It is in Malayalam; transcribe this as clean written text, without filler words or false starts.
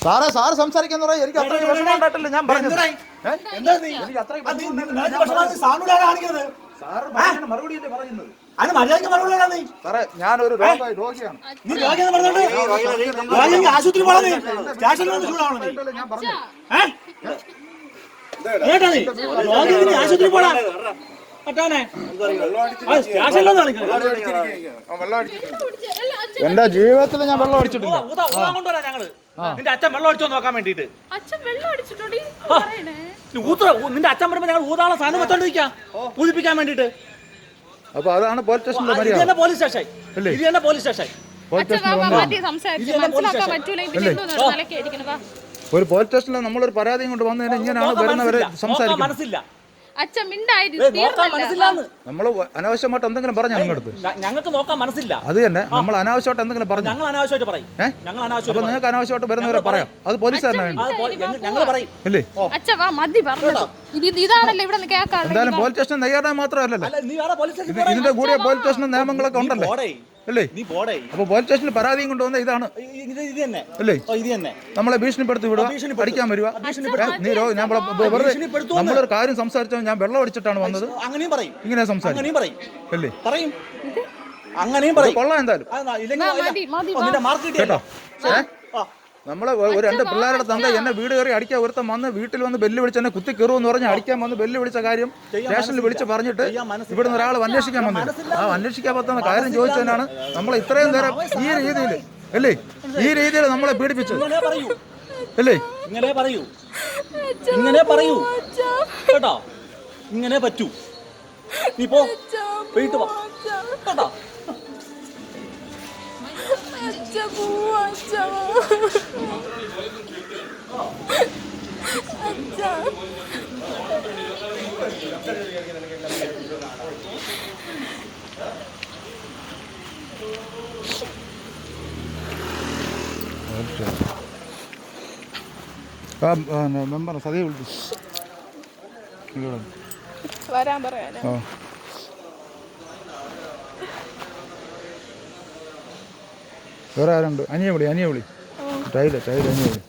സാറേ സാറ് സംസാരിക്കുന്ന എനിക്ക് അത്രയും വിഷമം ഉണ്ടായിട്ടില്ല. ഞാൻ പറഞ്ഞത് മറുപടിയല്ലേ പറയുന്നത്. സാറേ ഞാനൊരു രോഗിയാണ്. ഞാൻ പറഞ്ഞു എന്റെ ജീവിതത്തിൽ ഞാൻ വെള്ളം അടിച്ചിട്ടില്ല. നിന്റെ അച്ഛൻ വെള്ളം അടിച്ചോ നോക്കാൻ വേണ്ടിട്ട് നിന്റെ അച്ഛൻ പറയുമ്പോ ഞങ്ങൾ ഊതാളെ സാധനം വെച്ചോണ്ടിരിക്കാം പൂജിപ്പിക്കാൻ വേണ്ടിട്ട്. അപ്പൊ അതാണ് പോലീസ് സ്റ്റേഷനിലെ പോലീസ് സ്റ്റേഷൻ ഇത് തന്നെ പോലീസ് സ്റ്റേഷൻ. ഒരു പോലീസ് സ്റ്റേഷനിൽ നമ്മളൊരു പരാതിയും കൊണ്ട് വന്നതിന് ഇങ്ങനെയാണ് വരുന്നവരെ സംസാരിക്കുന്നത്. മനസ്സില്ല നമ്മൾ അനാവശ്യമായിട്ട് എന്തെങ്കിലും പറഞ്ഞു നിങ്ങളടുത്ത് ഞങ്ങൾക്ക് നോക്കാൻ മനസ്സില്ല. അത് തന്നെ നമ്മൾ അനാവശ്യമായിട്ട് എന്തെങ്കിലും പറഞ്ഞു ഞങ്ങൾ അനാവശ്യമായിട്ട് പറയും. അപ്പൊ നിങ്ങൾക്ക് അനാവശ്യമായിട്ട് വരുന്നവരെ പറയാം. അത് പോലീസ് തന്നെ ഞങ്ങൾ പറയും. അല്ലേ എന്തായാലും പോലീസ് സ്റ്റേഷൻ തയ്യാറായ മാത്രമല്ലല്ലോ ഇതിന്റെ കൂടിയ പോലീസ് സ്റ്റേഷൻ നിയമങ്ങളൊക്കെ ഉണ്ടല്ലോ അല്ലേ. അപ്പൊ പോലീസ് സ്റ്റേഷനിൽ പരാതിയും കൊണ്ടുവന്ന ഇതാണ് അല്ലേ. നമ്മളെ ഭീഷണിപ്പെടുത്തി വിടുക, പഠിക്കാൻ വരിക. ഞാൻ വെറുതെ നമ്മളൊരു കാര്യം സംസാരിച്ചാൽ ഞാൻ വെള്ളം അടിച്ചിട്ടാണ് വന്നത് അങ്ങനെയും പറയും. ഇങ്ങനെ സംസാരിക്കും അല്ലേ. പറയും അങ്ങനെയും പറയും. കൊള്ളാം എന്തായാലും കേട്ടോ. നമ്മളെ രണ്ട് പിള്ളേരുടെ തന്ത എന്നെ വീട് കയറി അടിക്കാൻ ഒരുത്തം വന്ന് വീട്ടിൽ വന്ന് ബെല്ല് വിളിച്ച് എന്നെ കുത്തി കയറുമെന്ന് പറഞ്ഞ് അടിക്കാൻ വന്ന് ബെല്ല് വിളിച്ച കാര്യം സ്റ്റേഷനിൽ വിളിച്ച് പറഞ്ഞിട്ട് ഇവിടുന്ന് ഒരാൾ അന്വേഷിക്കാൻ വന്നില്ല. ആ അന്വേഷിക്കാൻ പറ്റുന്ന കാര്യം ചോദിച്ചതിനാണ് നമ്മളെ ഇത്രയും നേരം ഈ രീതിയിൽ അല്ലേ ഈ രീതിയിൽ നമ്മളെ പീഡിപ്പിച്ചത് അല്ലേ. ഇങ്ങനെ പറയൂ കേട്ടോ. ഇങ്ങനെ പറ്റൂ. നീ പോ വീട്ടു പോ കേട്ടോ. മെമ്പർ സതിയെ വിളിച്ചു വരാൻ പറയാനോ. വേറെ ആരുണ്ട്? അനിയെ വിളി ടൈല് അനിയെ വിളി.